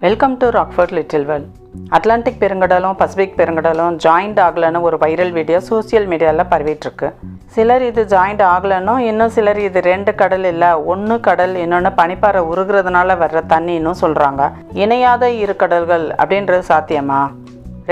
Welcome to Rockfort little world. Atlantic பெருங்கடலும் Pacific பெருங்கடலும் joint ஆகலைன்னு ஒரு வைரல் வீடியோ சோசியல் மீடியாவில் பரவிட்டுருக்கு. சிலர் இது ஜாயிண்ட் ஆகலைன்னும், இன்னும் சிலர் இது ரெண்டு கடல் இல்லை, ஒன்று கடல் இன்னொன்று பனிப்பாறை உருகிறதுனால வர்ற தண்ணின்னு சொல்கிறாங்க. இணையாத இரு கடல்கள் அப்படின்றது சாத்தியமா?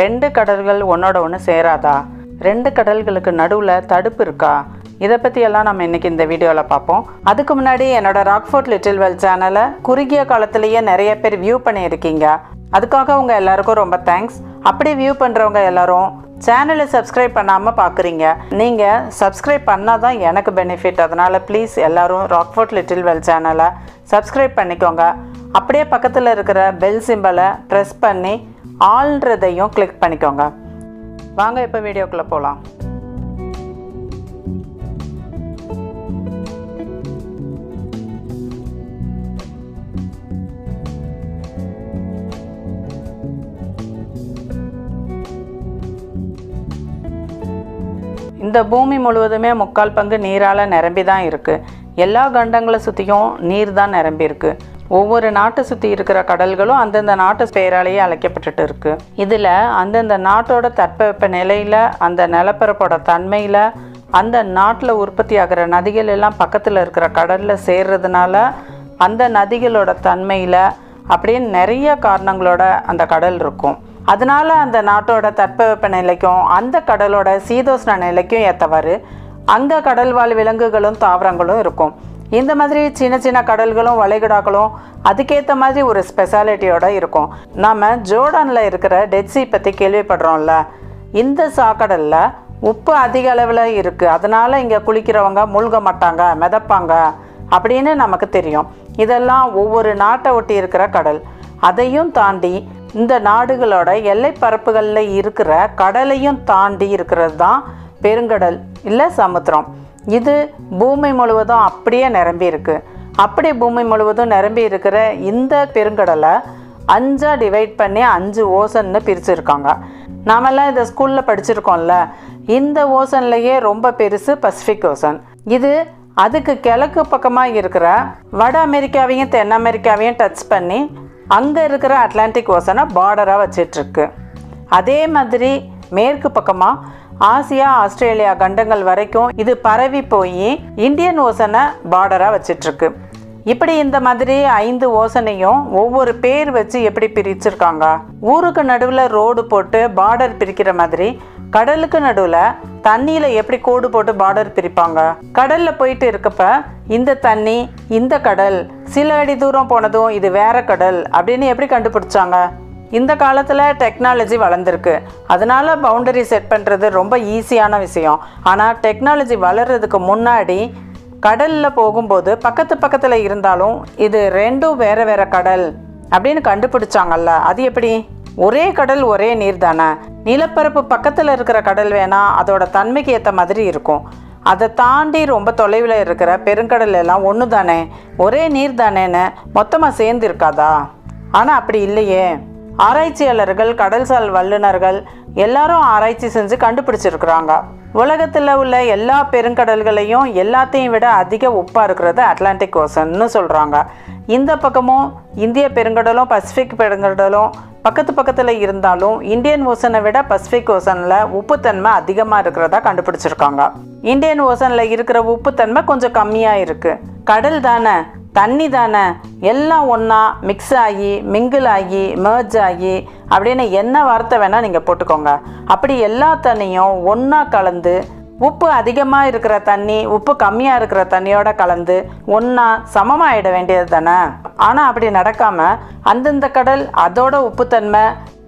ரெண்டு கடல்கள் ஒன்றோட ஒன்று சேராதா? ரெண்டு கடல்களுக்கு நடுவில் தடுப்பு இருக்கா? இதை பற்றியெல்லாம் நம்ம இன்றைக்கி இந்த வீடியோவில் பார்ப்போம். அதுக்கு முன்னாடி என்னோடய ராக்ஃபோர்ட் லிட்டில் வேர்ல்ட் சேனலை குறுகிய காலத்திலேயே நிறைய பேர் வியூ பண்ணியிருக்கீங்க. அதுக்காக உங்கள் எல்லாருக்கும் ரொம்ப தேங்க்ஸ். அப்படி வியூ பண்ணுறவங்க எல்லாரும் சேனலை சப்ஸ்கிரைப் பண்ணாமல் பார்க்குறீங்க. நீங்கள் சப்ஸ்கிரைப் பண்ணால் தான் எனக்கு பெனிஃபிட். அதனால் ப்ளீஸ் எல்லோரும் ராக்ஃபோர்ட் லிட்டில் வேர்ல்ட் சேனலை சப்ஸ்கிரைப் பண்ணிக்கோங்க. அப்படியே பக்கத்தில் இருக்கிற பெல் சிம்பலை ப்ரெஸ் பண்ணி ஆல்ன்றதையும் கிளிக் பண்ணிக்கோங்க. வாங்க இப்போ வீடியோக்குள்ளே போகலாம். இந்த பூமி முழுவதுமே 3/4 பங்கு நீரால் நிரம்பி தான் இருக்குது. எல்லா கண்டங்களை சுற்றியும் நீர் தான் நிரம்பி இருக்குது. ஒவ்வொரு நாட்டை சுற்றி இருக்கிற கடல்களும் அந்தந்த நாட்டு பெயராலேயே அழைக்கப்பட்டுட்டு இருக்குது. இதில் அந்தந்த நாட்டோட தட்பவெப்ப நிலையில், அந்த நிலப்பரப்போட தன்மையில், அந்த நாட்டில் உற்பத்தி ஆகிற நதிகள் எல்லாம் பக்கத்தில் இருக்கிற கடலில் சேர்றதுனால அந்த நதிகளோட தன்மையில் அப்படியே நிறைய காரணங்களோட அந்த கடல் இருக்கும். அதனால் அந்த நாட்டோட தட்பவெப்ப நிலைக்கும் அந்த கடலோட சீதோஷ்ண நிலைக்கும் ஏற்றவாறு அங்கே கடல்வாழ் விலங்குகளும் தாவரங்களும் இருக்கும். இந்த மாதிரி சின்ன சின்ன கடல்களும் வளைகுடாக்களும் அதுக்கேற்ற மாதிரி ஒரு ஸ்பெஷாலிட்டியோடு இருக்கும். நாம் ஜோர்டானில் இருக்கிற டெட் சீ பற்றி கேள்விப்படுறோம்ல. இந்த சாக்கடலில் உப்பு அதிக அளவில் இருக்குது. அதனால் இங்கே குளிக்கிறவங்க மூழ்க மாட்டாங்க, மிதப்பாங்க அப்படின்னு நமக்கு தெரியும். இதெல்லாம் ஒவ்வொரு நாட்டை ஒட்டி இருக்கிற கடல். அதையும் தாண்டி இந்த நாடுகளோட எல்லை பரப்புகளில் இருக்கிற கடலையும் தாண்டி இருக்கிறது தான் பெருங்கடல் இல்லை சமுத்திரம். இது பூமி முழுவதும் அப்படியே நிரம்பி இருக்கு. அப்படி பூமி முழுவதும் நிரம்பி இருக்கிற இந்த பெருங்கடலை 5 டிவைட் பண்ணி 5 ஓசன்னு பிரிச்சுருக்காங்க. நாமெல்லாம் இதை ஸ்கூலில் படிச்சிருக்கோம்ல. இந்த ஓசன்லேயே ரொம்ப பெருசு பசிபிக் ஓசன். இது அதுக்கு கிழக்கு பக்கமாக இருக்கிற வட அமெரிக்காவையும் தென் அமெரிக்காவையும் டச் பண்ணி அங்கே இருக்கிற அட்லாண்டிக் ஓசனை பார்டராக வச்சிட்ருக்கு. அதே மாதிரி மேற்கு பக்கமாக ஆசியா ஆஸ்திரேலியா கண்டங்கள் வரைக்கும் இது பரவி போய் இந்தியன் ஓசனை பார்டராக வச்சிட்ருக்கு. இப்படி இந்த மாதிரி 5 ஓசனையும் ஒவ்வொரு பேர் வச்சு எப்படி பிரிச்சிருக்காங்க. ஊருக்கு நடுவில் ரோடு போட்டு பார்டர் பிரிக்கிற மாதிரி கடலுக்கு நடுவில் தண்ணியில் எப்படி கோடு போட்டு பார்டர் பிரிப்பாங்க. கடலில் போயிட்டு இருக்கப்ப இந்த தண்ணி இந்த கடல், சில அடி தூரம் போனதும் இது வேற கடல் அப்படின்னு எப்படி கண்டுபிடிச்சாங்க? இந்த காலத்தில் டெக்னாலஜி வளர்ந்துருக்கு. அதனால பவுண்டரி செட் பண்ணுறது ரொம்ப ஈஸியான விஷயம். ஆனால் டெக்னாலஜி வளர்கிறதுக்கு முன்னாடி கடலில் போகும்போது பக்கத்தில் இருந்தாலும் இது ரெண்டும் வேறு வேறு கடல் அப்படின்னு கண்டுபிடிச்சாங்கல்ல. அது எப்படி? ஒரே கடல் ஒரே நீர் தானே. நிலப்பரப்பு பக்கத்தில் இருக்கிற கடல் வேணால் அதோட தன்மைக்கு ஏற்ற மாதிரி இருக்கும். அதை தாண்டி ரொம்ப தொலைவில் இருக்கிற பெருங்கடல் எல்லாம் ஒன்று தானே, ஒரே நீர் தானேன்னு மொத்தமாக சேர்ந்து இருக்காதா? ஆனால் அப்படி இல்லையே. ஆராய்ச்சியாளர்கள், கடல்சார் வல்லுநர்கள் எல்லாரும் ஆராய்ச்சி செஞ்சு கண்டுபிடிச்சிருக்கிறாங்க. உலகத்தில் உள்ள எல்லா பெருங்கடல்களையும் எல்லாத்தையும் விட அதிக உப்பாக இருக்கிறது அட்லாண்டிக் ஓசன்னு சொல்கிறாங்க. இந்த பக்கமும் இந்திய பெருங்கடலும் பசிபிக் பெருங்கடலும் பக்கத்தில் இருந்தாலும் இந்தியன் ஓசனை விட பசிபிக் ஓசனில் உப்புத்தன்மை அதிகமாக இருக்கிறதா கண்டுபிடிச்சிருக்காங்க. இந்தியன் ஓசனில் இருக்கிற உப்புத்தன்மை கொஞ்சம் கம்மியாக இருக்குது. கடல் தானே, தண்ணி தானே, எல்லாம் ஒன்றா மிக்ஸ் ஆகி மிங்கிள் ஆகி மெர்ஜ் ஆகி அப்படின்னு என்ன வார்த்தை வேணால் நீங்கள் போட்டுக்கோங்க. அப்படி எல்லா தண்ணியும் ஒன்றா கலந்து உப்பு அதிகமாக இருக்கிற தண்ணி உப்பு கம்மியாக இருக்கிற தண்ணியோட கலந்து ஒன்றா சமமாகிட வேண்டியது தானே. ஆனால் அப்படி நடக்காமல் அந்தந்த கடல் அதோட உப்புத்தன்மை,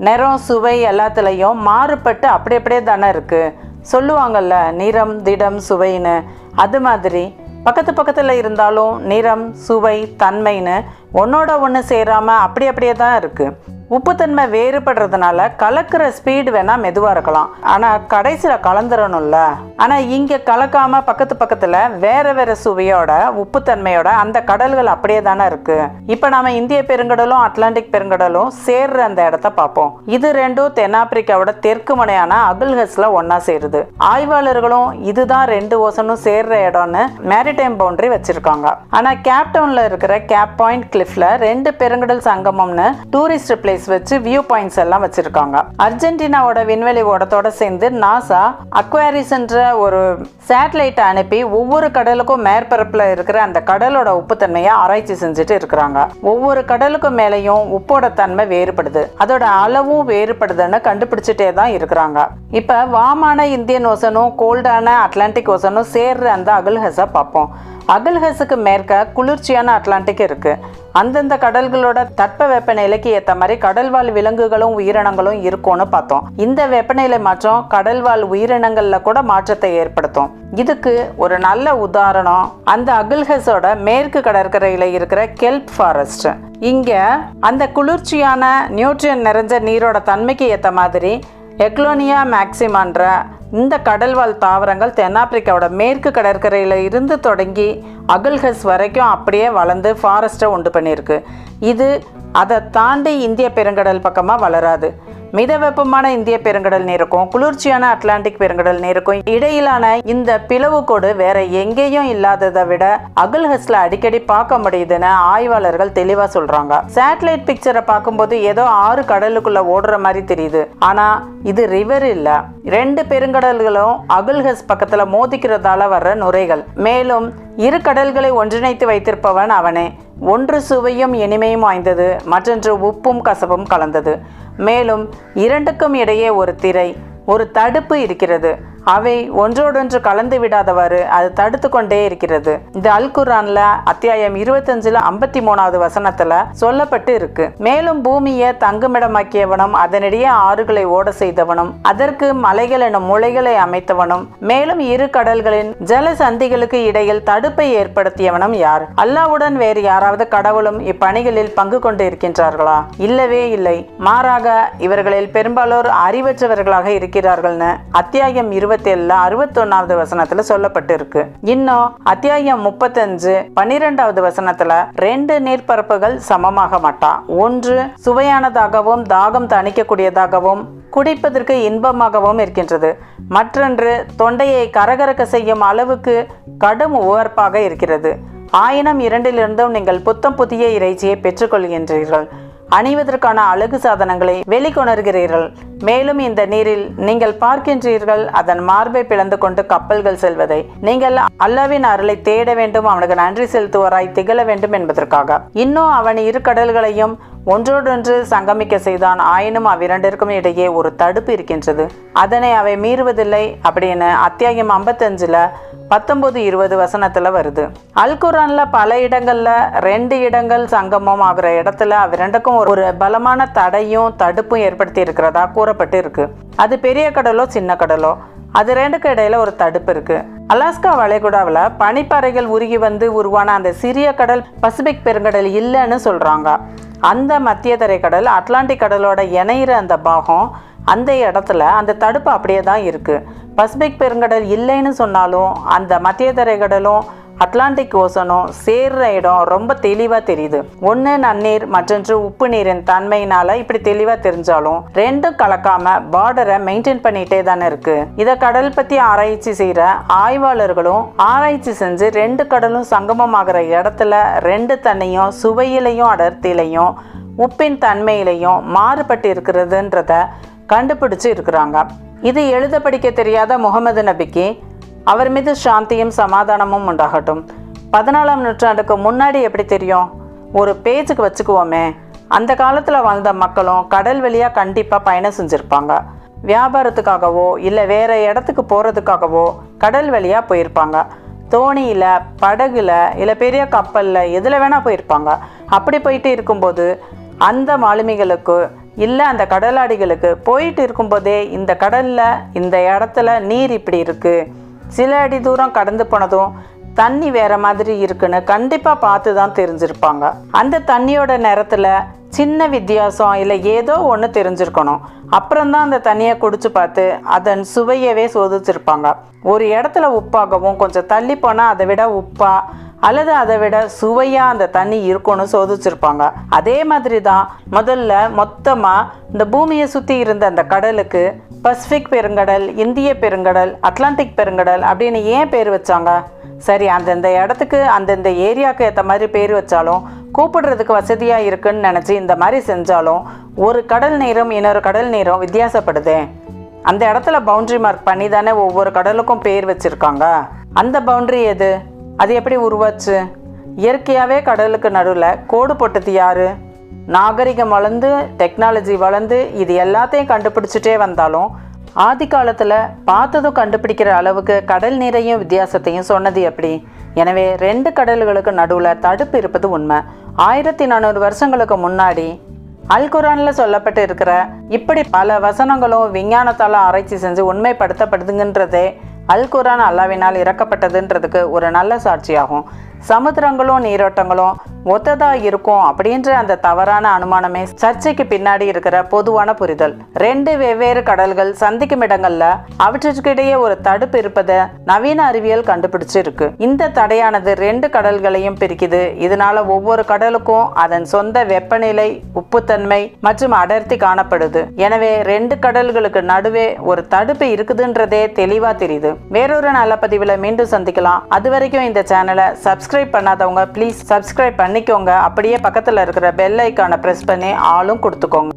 நிறம், சுவை எல்லாத்துலேயும் மாறுபட்டு அப்படியே தானே இருக்குது. சொல்லுவாங்கள்ல நிறம் திடம் சுவைன்னு. அது மாதிரி பக்கத்தில் இருந்தாலும் நிறம் சுவை தன்மைன்னு ஒன்றோட ஒன்று சேராமல் அப்படியே தான் இருக்குது. உப்புத்தன்மை வேறுபடுறதுனால கலக்கிற ஸ்பீடு வேணா மெதுவா இருக்கலாம், ஆனா கடைசியில கலந்துடணும்ல. ஆனா இங்க கலக்காம பக்கத்துல வேற வேற சுவையோட உப்புத்தன்மையோட அந்த கடல்கள் அப்படியே தானே இருக்கு. இப்ப நாம இந்திய பெருங்கடலும் அட்லாண்டிக் பெருங்கடலும் சேர்ற அந்த இடத்த பார்ப்போம். இது ரெண்டும் தென்னாப்பிரிக்காவோட தெற்கு முனையான அகுல்ஹஸ்ல ஒன்னா சேருது. ஆய்வாளர்களும் இதுதான் ரெண்டு ஓசனும் சேர்ற இடம்னு மேரிடைம் பவுண்டரி வச்சிருக்காங்க. ஆனா கேப்டவுன்ல இருக்கிற கேப் பாயிண்ட் கிளிஃப்ல ரெண்டு பெருங்கடல் சங்கமம்னு டூரிஸ்ட் பிளேஸ் வச்சு வியூ பாயிண்ட்ஸ் எல்லாம் வச்சிருக்காங்க. அர்ஜென்டினாவோட விண்வெளி ஓடத்தோட சேர்ந்து நாசா அக்வாரிஸ் என்ற ஒரு சேட்டலைட் அனுப்பி ஒவ்வொரு கடலுக்கும் மேற்பரப்புல இருக்கிற அந்த கடலோட உப்புத்தன்மையை ஆராய்ச்சி செஞ்சுட்டு இருக்கிறாங்க. ஒவ்வொரு கடலுக்கும் மேலையும் உப்போட தன்மை வேறுபடுது, அதோட அளவும் வேறுபடுதுன்னு கண்டுபிடிச்சிட்டே தான் இருக்கிறாங்க. இப்ப வாமான இந்தியன் ஓசனும் கோல்டான அட்லாண்டிக் ஓசனும் சேர்ற அந்த அகுல்ஹஸை பார்ப்போம். அகுல்ஹஸுக்கு மேற்க குளிர்ச்சியான அட்லாண்டிக் இருக்கு. அந்தந்த கடல்களோட தட்ப வெப்பநிலைக்கு ஏற்ற மாதிரி கடல்வாழ் விலங்குகளும் உயிரினங்களும் இருக்கும்னு பார்த்தோம். இந்த வெப்பநிலை மாற்றம் கடல்வாழ் உயிரினங்கள்ல கூட மாற்றத்தை ஏற்படுத்தும். இதுக்கு ஒரு நல்ல உதாரணம் அந்த அகுல்ஹஸோட மேற்கு கடற்கரையில இருக்கிற கெல்ப் ஃபாரஸ்ட். இங்க அந்த குளிர்ச்சியான நியூட்ரியன் நிறைஞ்ச நீரோட தன்மைக்கு ஏற்ற மாதிரி எக்லோனியா மேக்சிமான்ற இந்த கடல்வாழ் தாவரங்கள் தென்னாப்பிரிக்காவோட மேற்கு கடற்கரையில இருந்து தொடங்கி அகுல்ஹஸ் வரைக்கும் அப்படியே வளர்ந்து ஃபாரஸ்ட்டை உண்டு பண்ணியிருக்கு. இது அதை தாண்டி இந்திய பெருங்கடல் பக்கமாக வளராது. மிதவெப்பமான இந்திய பெருங்கடல் நீருக்கும் குளிர்ச்சியான அட்லாண்டிக் பெருங்கடல் நீருக்கும் இடையிலான இந்த பிளவு கோடு வேற எங்கேயும் இல்லாததை விட அகுல்ஹஸ்ல அடிக்கடி பார்க்க முடியுதுன்னு ஆய்வாளர்கள் தெளிவா சொல்றாங்க. சேட்டலைட் பிக்சரை பார்க்கும்போது ஏதோ 6 கடலுக்குள்ள ஓடுற மாதிரி தெரியுது, ஆனா இது ரிவர் இல்ல. ரெண்டு பெருங்கடல்களும் அகுல்ஹஸ் பக்கத்துல மோதிக்கிறதால வர்ற நுரைகள். மேலும் இரு கடல்களை ஒன்றிணைத்து வைத்திருப்பவன் அவனே. ஒன்று சுவையும் இனிமையும் வாய்ந்தது, மற்றொன்று உப்பும் கசப்பும் கலந்தது. மேலும் இரண்டுக்கும் இடையே ஒரு திரை, ஒரு தடுப்பு இருக்கிறது. அவை ஒன்றோடொன்று கலந்து விடாதவாறு அது தடுத்து கொண்டே இருக்கிறது. இந்த அல் குர்ஆன்ல அத்தியாயம் 25 53வது வசனத்துல சொல்லப்பட்டு இருக்கு. மேலும் பூமியை தங்குமிடமாக்கியவனும் அதனிடையே ஆறுகளை ஓட செய்தவனும் அதற்கு மலைகள் எனும் முளைகளை அமைத்தவனும் மேலும் இரு கடல்களின் ஜல சந்திகளுக்கு இடையில் தடுப்பை ஏற்படுத்தியவனும் யார்? அல்லாஹ்வுடன் வேறு யாராவது கடவுளும் இப்பணிகளில் பங்கு கொண்டு இருக்கின்றார்களா? இல்லவே இல்லை. மாறாக இவர்களில் பெரும்பாலோர் அறிவற்றவர்களாக இருக்கிறார்கள்னு அத்தியாயம் 61வது வசனத்துல சொல்லப்பட்டு இருக்கு. இன்னும் அத்தியாயம் 35 12வது வசனத்துல 2 நீர்ப்பரப்புகள் சமமாக மாட்டா. ஒன்று சுவையானதாகவும் தாகம் தணிக்கக்கூடியதாகவும் குடிப்பதற்கு இன்பமாகவும் இருக்கின்றது. மற்றொன்று தொண்டையை கரகரக்க செய்யும் அளவுக்கு கடும் உவர்ப்பாக இருக்கிறது. ஆயினும் இரண்டிலிருந்தும் நீங்கள் புத்தம் புதிய இறைச்சியை பெற்றுக்கொள்கின்றீர்கள், அணிவதற்கான அழகு சாதனங்களை வெளிக்கொணர்கிறீர்கள். மேலும் இந்த நீரில் நீங்கள் பார்க்கின்றீர்கள் அதன் மார்பை பிளந்து கொண்டு கப்பல்கள் செல்வதை. நீங்கள் அல்லாஹ்வின் அருளை தேட வேண்டும், அவனுக்கு நன்றி செலுத்துவராய் திகழ வேண்டும் என்பதற்காக. இன்னும் அவன் இரு கடல்களையும் ஒன்றோடொன்று சங்கமிக்க செய்தான். ஆயினும் அவ்விரண்டிற்கும் இடையே ஒரு தடுப்பு இருக்கின்றது, அதனை அவை மீறுவதில்லை அப்படின்னு அத்தியாயம் 55 19 20 வசனத்துல வருது. அல் குர்ஆன்ல பல இடங்கள்ல 2 இடங்கள் சங்கமம் ஆகிற இடத்துல அவ்விரண்டுக்கும் ஒரு பலமான தடையும் தடுப்பும் ஏற்படுத்தி இருக்கிறதா கூறப்பட்டு இருக்கு. அது பெரிய கடலோ சின்ன கடலோ, அது ரெண்டுக்கு இடையில ஒரு தடுப்பு இருக்கு. அலாஸ்கா வளைகுடாவில் பனிப்பாறைகள் உருகி வந்து உருவான அந்த சிறிய கடல் பசிபிக் பெருங்கடல் இல்லைன்னு சொல்றாங்க. அந்த மத்திய தரை கடல் அட்லாண்டிக் கடலோட இணையிற அந்த பாகம், அந்த இடத்துல அந்த தடுப்பு அப்படியே தான் இருக்கு. பசிபிக் பெருங்கடல் இல்லைன்னு சொன்னாலும் அந்த மத்திய தரை கடலும் அட்லாண்டிக் ஓசனும் சேர்ற இடம் ரொம்ப தெளிவா தெரியுது. ஒன்று நன்னீர், மற்றொன்று உப்பு நீரின் தன்மையினால இப்படி தெளிவா தெரிஞ்சாலும் ரெண்டும் கலக்காம பார்டரை மெயின்டைன் பண்ணிட்டே தானே இருக்கு. இதை கடல் பத்தி ஆராய்ச்சி செய்யற ஆய்வாளர்களும் ஆராய்ச்சி செஞ்சு 2 கடலும் சங்கமமாகிற இடத்துல 2 தண்ணியும் சுவையிலையும் அடர்த்தியிலையும் உப்பின் தன்மையிலையும் மாறுபட்டு இருக்கிறதுன்றத கண்டுபிடிச்சு இருக்கிறாங்க. இது எழுத படிக்க தெரியாத முகமது நபிக்கு அவர் மீது சாந்தியும் சமாதானமும் உண்டாகட்டும் 14ஆம் நூற்றாண்டுக்கு முன்னாடி எப்படி தெரியும்? ஒரு பேச்சுக்கு வச்சுக்குவோமே, அந்த காலத்தில் வாழ்ந்த மக்களும் கடல் வழியாக கண்டிப்பாக பயணம் செஞ்சுருப்பாங்க. வியாபாரத்துக்காகவோ இல்லை வேற இடத்துக்கு போகிறதுக்காகவோ கடல் வழியாக போயிருப்பாங்க. தோணியில், படகுல, இல்லை பெரிய கப்பலில் எதில் வேணால் போயிருப்பாங்க. அப்படி போயிட்டு இருக்கும்போது அந்த மாலுமிகளுக்கு இல்லை அந்த கடலாடிகளுக்கு போயிட்டு இருக்கும்போதே இந்த கடலில் இந்த இடத்துல நீர் இப்படி இருக்குது, சில அடி தூரம் கடந்து போனதும் தண்ணி வேற மாதிரி இருக்குன்னு கண்டிப்பாக பார்த்து தான் தெரிஞ்சிருப்பாங்க. அந்த தண்ணியோட நேரத்தில் சின்ன வித்தியாசம் இல்லை ஏதோ ஒன்று தெரிஞ்சிருக்கணும். அப்புறம்தான் அந்த தண்ணியை குடிச்சு பார்த்து அதன் சுவையவே சோதிச்சிருப்பாங்க. ஒரு இடத்துல உப்பாகவும் கொஞ்சம் தள்ளி போனால் அதை விட உப்பா அல்லது அதை விட சுவையாக அந்த தண்ணி இருக்கும்னு சோதிச்சிருப்பாங்க. அதே மாதிரி தான் முதல்ல மொத்தமாக இந்த பூமியை சுற்றி இருந்த அந்த கடலுக்கு பசிபிக் பெருங்கடல், இந்திய பெருங்கடல், அட்லாண்டிக் பெருங்கடல் அப்படின்னு ஏன் பேர் வச்சாங்க? சரி, அந்தந்த இடத்துக்கு அந்தந்த ஏரியாவுக்கு ஏற்ற மாதிரி பேர் வச்சாலும் கூப்பிடுறதுக்கு வசதியாக இருக்குன்னு நினச்சி இந்த மாதிரி செஞ்சாலும் ஒரு கடல் நீரும் இன்னொரு கடல் நீரும் வித்தியாசப்படுது. அந்த இடத்துல பவுண்ட்ரி மார்க் பண்ணி தானே ஒவ்வொரு கடலுக்கும் பேர் வச்சுருக்காங்க. அந்த பவுண்ட்ரி எது? அது எப்படி உருவாச்சு? இயற்கையாகவே கடலுக்கு நடுவில் கோடு போட்டது யாரு? நாகரிகம் வளர்ந்து டெக்னாலஜி வளர்ந்து இது எல்லாத்தையும் கண்டுபிடிச்சிட்டே வந்தாலும் ஆதி காலத்தில் பார்த்ததும் கண்டுபிடிக்கிற அளவுக்கு கடல் நீரையும் வித்தியாசத்தையும் சொன்னது எப்படி? எனவே 2 கடல்களுக்கு நடுவில் தடுப்பு இருப்பது உண்மை. 1400 வருஷங்களுக்கு முன்னாடி அல்குரானில் சொல்லப்பட்டு இருக்கிற இப்படி பல வசனங்களும் விஞ்ஞானத்தால் ஆராய்ச்சி செஞ்சு உண்மைப்படுத்தப்படுதுங்கன்றதே அல்குரான் அல்லாவினால் இறக்கப்பட்டதுன்றதுக்கு ஒரு நல்ல சாட்சியாகும். சமுத்திரங்களும் நீரோட்டங்களும் ஒத்ததாக இருக்கும் அப்படின்ற அந்த தவறான அனுமானமே சர்ச்சைக்கு பின்னாடி இருக்கிற பொதுவான புரிதல். 2 வெவ்வேறு கடல்கள் சந்திக்கும் இடங்கள்ல அவற்றுக்கிடையே ஒரு தடுப்பு இருப்பதை நவீன அறிவியல் கண்டுபிடிச்சு இருக்கு. இந்த தடையானது 2 கடல்களையும் பிரிக்குது. இதனால ஒவ்வொரு கடலுக்கும் அதன் சொந்த வெப்பநிலை, உப்புத்தன்மை மற்றும் அடர்த்தி காணப்படுது. எனவே 2 கடல்களுக்கு நடுவே ஒரு தடுப்பு இருக்குதுன்றதே தெளிவா தெரியுது. வேறொரு நல்ல பதிவில் மீண்டும் சந்திக்கலாம். அது வரைக்கும் இந்த சேனலை சப்ஸ்கிரைப் பண்ணாதவங்க ப்ளீஸ் சப்ஸ்கிரைப் பண்ணிக்கோங்க. அப்படியே பக்கத்தில் இருக்கிற பெல் ஐக்கானை ப்ரெஸ் பண்ணி ஆளும் கொடுத்துக்கோங்க.